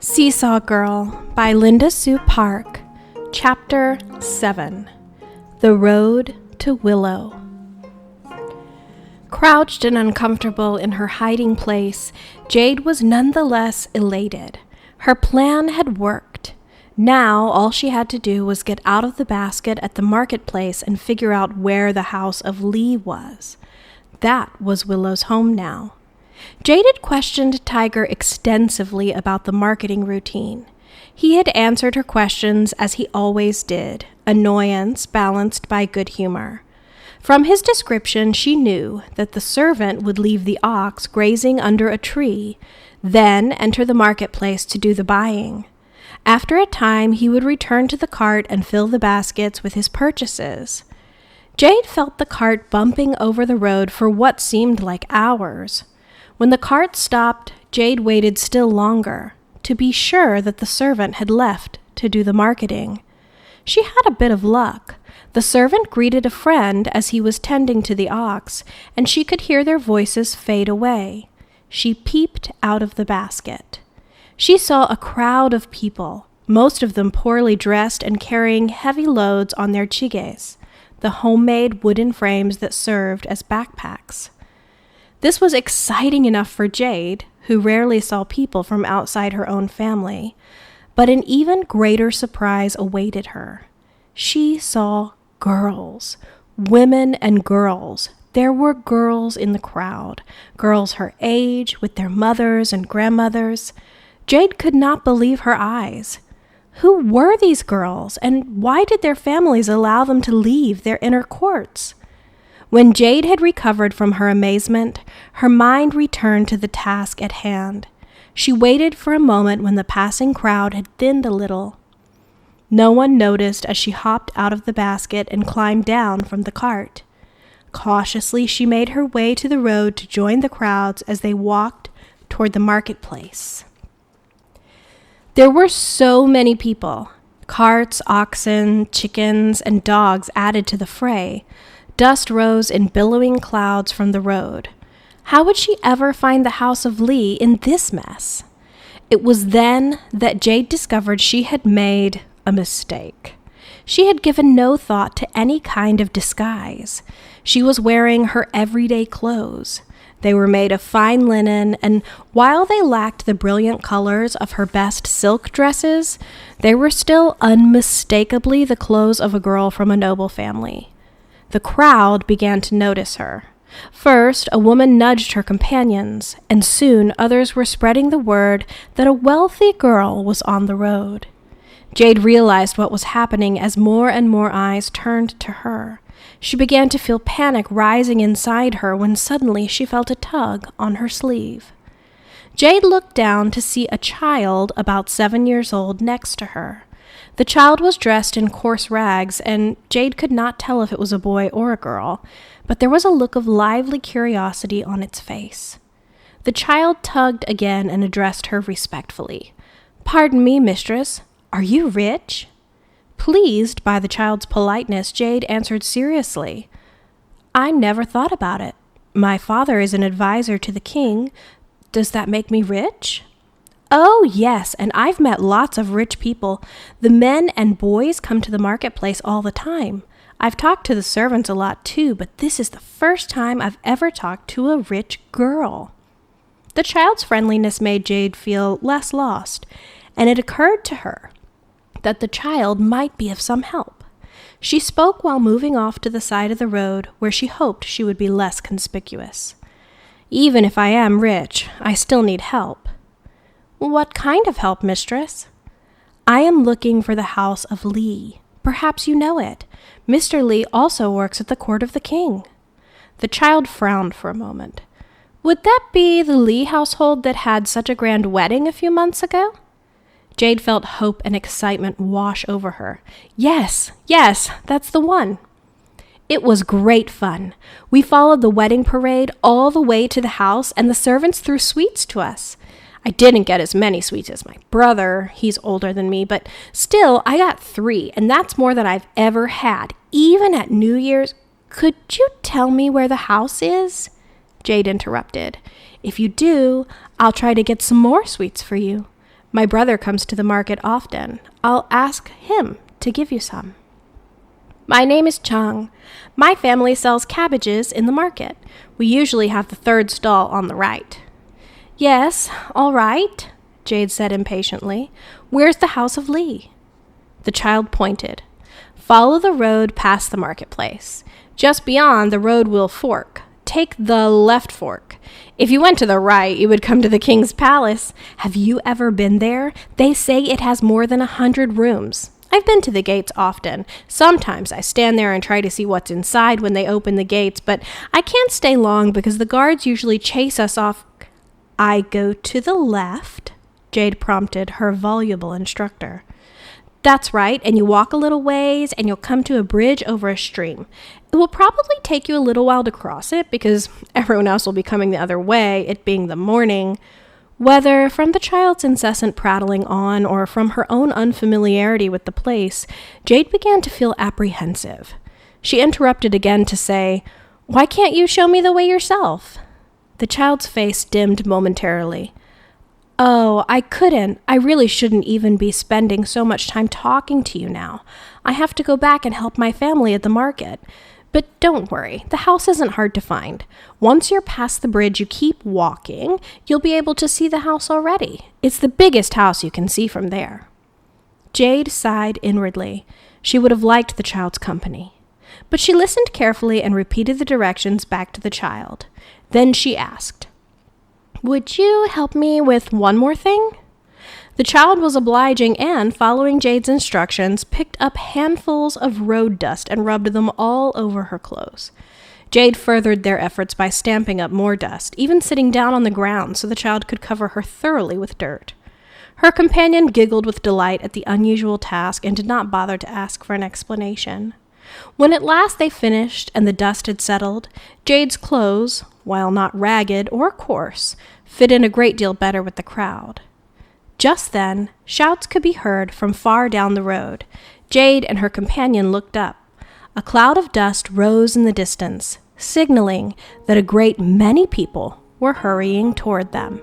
Seesaw Girl by Linda Sue Park. Chapter 7. The Road to Willow. Crouched and uncomfortable in her hiding place, Jade was nonetheless elated. Her plan had worked. Now all she had to do was get out of the basket at the marketplace and figure out where the house of Lee was. That was Willow's home now. Jade had questioned Tiger extensively about the marketing routine. He had answered her questions as he always did, annoyance balanced by good humor. From his description, she knew that the servant would leave the ox grazing under a tree, then enter the marketplace to do the buying. After a time, he would return to the cart and fill the baskets with his purchases. Jade felt the cart bumping over the road for what seemed like hours. When the cart stopped, Jade waited still longer, to be sure that the servant had left to do the marketing. She had a bit of luck. The servant greeted a friend as he was tending to the ox, and she could hear their voices fade away. She peeped out of the basket. She saw a crowd of people, most of them poorly dressed and carrying heavy loads on their chiges, the homemade wooden frames that served as backpacks. This was exciting enough for Jade, who rarely saw people from outside her own family, but an even greater surprise awaited her. She saw girls, women and girls. There were girls in the crowd, girls her age, with their mothers and grandmothers. Jade could not believe her eyes. Who were these girls, and why did their families allow them to leave their inner courts? When Jade had recovered from her amazement, her mind returned to the task at hand. She waited for a moment when the passing crowd had thinned a little. No one noticed as she hopped out of the basket and climbed down from the cart. Cautiously, she made her way to the road to join the crowds as they walked toward the marketplace. There were so many people. Carts, oxen, chickens, and dogs added to the fray. Dust rose in billowing clouds from the road. How would she ever find the house of Lee in this mess? It was then that Jade discovered she had made a mistake. She had given no thought to any kind of disguise. She was wearing her everyday clothes. They were made of fine linen, and while they lacked the brilliant colors of her best silk dresses, they were still unmistakably the clothes of a girl from a noble family. The crowd began to notice her. First, a woman nudged her companions, and soon others were spreading the word that a wealthy girl was on the road. Jade realized what was happening as more and more eyes turned to her. She began to feel panic rising inside her when suddenly she felt a tug on her sleeve. Jade looked down to see a child about 7 years old next to her. The child was dressed in coarse rags, and Jade could not tell if it was a boy or a girl, but there was a look of lively curiosity on its face. The child tugged again and addressed her respectfully. "Pardon me, mistress, are you rich?" Pleased by the child's politeness, Jade answered seriously, "I never thought about it. My father is an advisor to the king. Does that make me rich?" "Oh, yes, and I've met lots of rich people. The men and boys come to the marketplace all the time. I've talked to the servants a lot too, but this is the first time I've ever talked to a rich girl." The child's friendliness made Jade feel less lost, and it occurred to her that the child might be of some help. She spoke while moving off to the side of the road where she hoped she would be less conspicuous. "Even if I am rich, I still need help." "What kind of help, mistress?" "I am looking for the house of Lee. Perhaps you know it. Mr. Lee also works at the court of the king." The child frowned for a moment. "Would that be the Lee household that had such a grand wedding a few months ago?" Jade felt hope and excitement wash over her. Yes, that's the one." "It was great fun. We followed the wedding parade all the way to the house, and the servants threw sweets to us. I didn't get as many sweets as my brother. He's older than me, but still, I got 3, and that's more than I've ever had, even at New Year's." "Could you tell me where the house is?" Jade interrupted. "If you do, I'll try to get some more sweets for you." My brother comes to the market often. I'll ask him to give you some. My name is Chang. My family sells cabbages in the market. We usually have the third stall on the right. Yes, all right, Jade said impatiently. Where's the house of Lee? The child pointed. Follow the road past the marketplace. Just beyond, the road will fork. Take the left fork. If you went to the right, you would come to the king's palace. Have you ever been there? They say it has more than 100 rooms. I've been to the gates often. Sometimes I stand there and try to see what's inside when they open the gates, but I can't stay long because the guards usually chase us off. I go to the left, Jade prompted her voluble instructor. That's right, and you walk a little ways and you'll come to a bridge over a stream. It will probably take you a little while to cross it because everyone else will be coming the other way, it being the morning. Whether from the child's incessant prattling on or from her own unfamiliarity with the place, Jade began to feel apprehensive. She interrupted again to say, Why can't you show me the way yourself? The child's face dimmed momentarily. Oh, I couldn't. I really shouldn't even be spending so much time talking to you now. I have to go back and help my family at the market. But don't worry, the house isn't hard to find. Once you're past the bridge, you keep walking, you'll be able to see the house already. It's the biggest house you can see from there. Jade sighed inwardly. She would have liked the child's company. But she listened carefully and repeated the directions back to the child. Then she asked, Would you help me with one more thing? The child was obliging and, following Jade's instructions, picked up handfuls of road dust and rubbed them all over her clothes. Jade furthered their efforts by stamping up more dust, even sitting down on the ground so the child could cover her thoroughly with dirt. Her companion giggled with delight at the unusual task and did not bother to ask for an explanation. When at last they finished and the dust had settled, Jade's clothes, while not ragged or coarse, fit in a great deal better with the crowd. Just then, shouts could be heard from far down the road. Jade and her companion looked up. A cloud of dust rose in the distance, signaling that a great many people were hurrying toward them.